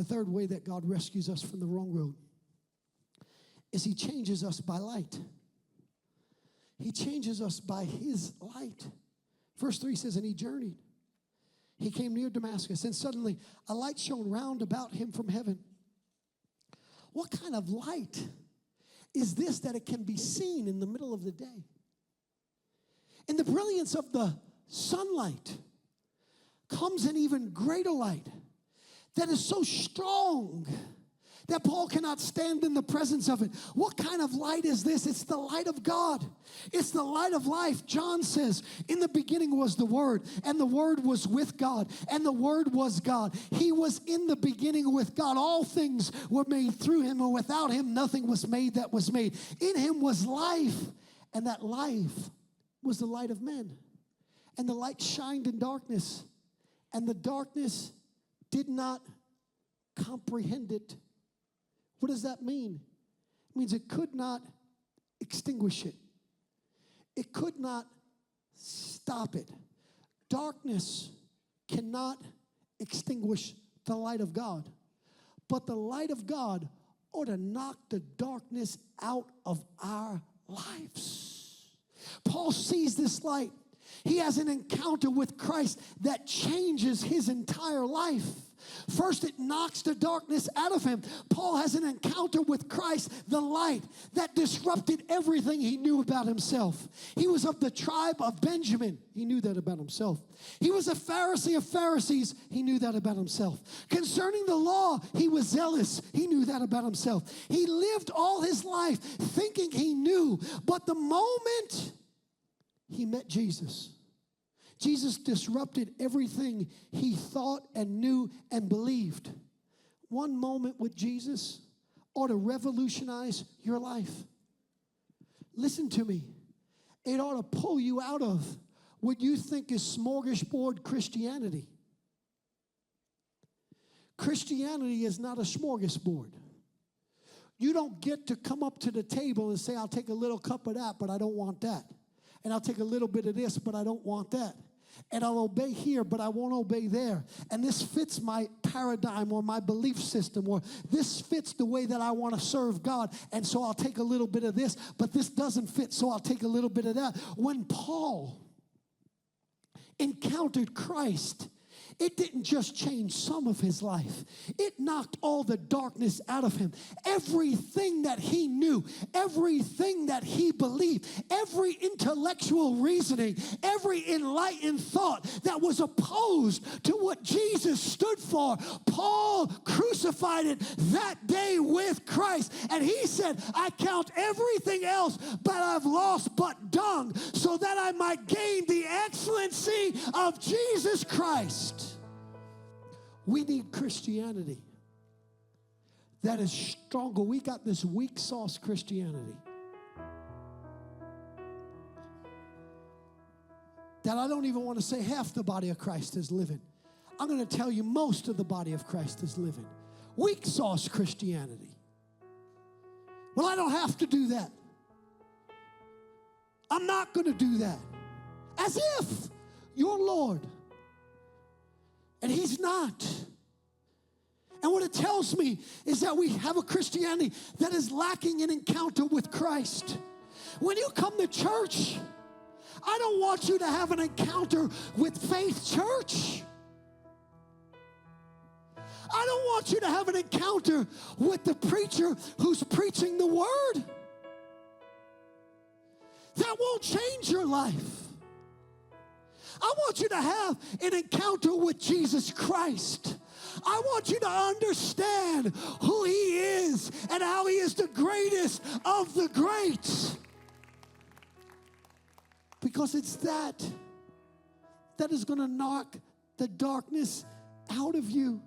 The third way that God rescues us from the wrong road is he changes us by light. He changes us by his light. Verse 3 says, and he journeyed. He came near Damascus, and suddenly a light shone round about him from heaven. What kind of light is this that it can be seen in the middle of the day? In the brilliance of the sunlight comes an even greater light that is so strong that Paul cannot stand in the presence of it. What kind of light is this? It's the light of God. It's the light of life. John says, in the beginning was the Word, and the Word was with God, and the Word was God. He was in the beginning with God. All things were made through him, and without him nothing was made that was made. In him was life, and that life was the light of men. And the light shined in darkness, and the darkness did not comprehend it. What does that mean? It means it could not extinguish it. It could not stop it. Darkness cannot extinguish the light of God. But the light of God ought to knock the darkness out of our lives. Paul sees this light. He has an encounter with Christ that changes his entire life. First, it knocks the darkness out of him. Paul has an encounter with Christ, the light that disrupted everything he knew about himself. He was of the tribe of Benjamin. He knew that about himself. He was a Pharisee of Pharisees. He knew that about himself. Concerning the law, he was zealous. He knew that about himself. He lived all his life thinking he knew. But the moment he met Jesus, Jesus disrupted everything he thought and knew and believed. One moment with Jesus ought to revolutionize your life. Listen to me. It ought to pull you out of what you think is smorgasbord Christianity. Christianity is not a smorgasbord. You don't get to come up to the table and say, I'll take a little cup of that, but I don't want that. And I'll take a little bit of this, but I don't want that. And I'll obey here, but I won't obey there. And this fits my paradigm or my belief system, or this fits the way that I want to serve God. And so I'll take a little bit of this, but this doesn't fit, so I'll take a little bit of that. When Paul encountered Christ, it didn't just change some of his life. It knocked all the darkness out of him. Everything that he knew, everything that he believed, every intellectual reasoning, every enlightened thought that was opposed to what Jesus stood for, Paul crucified it that day with Christ. And he said, I count everything else but I've lost but dung, so that I might gain the excellency of Jesus Christ. We need Christianity that is stronger. We got this weak sauce Christianity that I don't even want to say half the body of Christ is living. I'm going to tell you most of the body of Christ is living. Weak sauce Christianity. Well, I don't have to do that. I'm not going to do that. As if you're Lord. And he's not. And what it tells me is that we have a Christianity that is lacking an encounter with Christ. When you come to church, I don't want you to have an encounter with Faith Church. I don't want you to have an encounter with the preacher who's preaching the word. That won't change your life. I want you to have an encounter with Jesus Christ. I want you to understand who he is and how he is the greatest of the greats. Because it's that is going to knock the darkness out of you.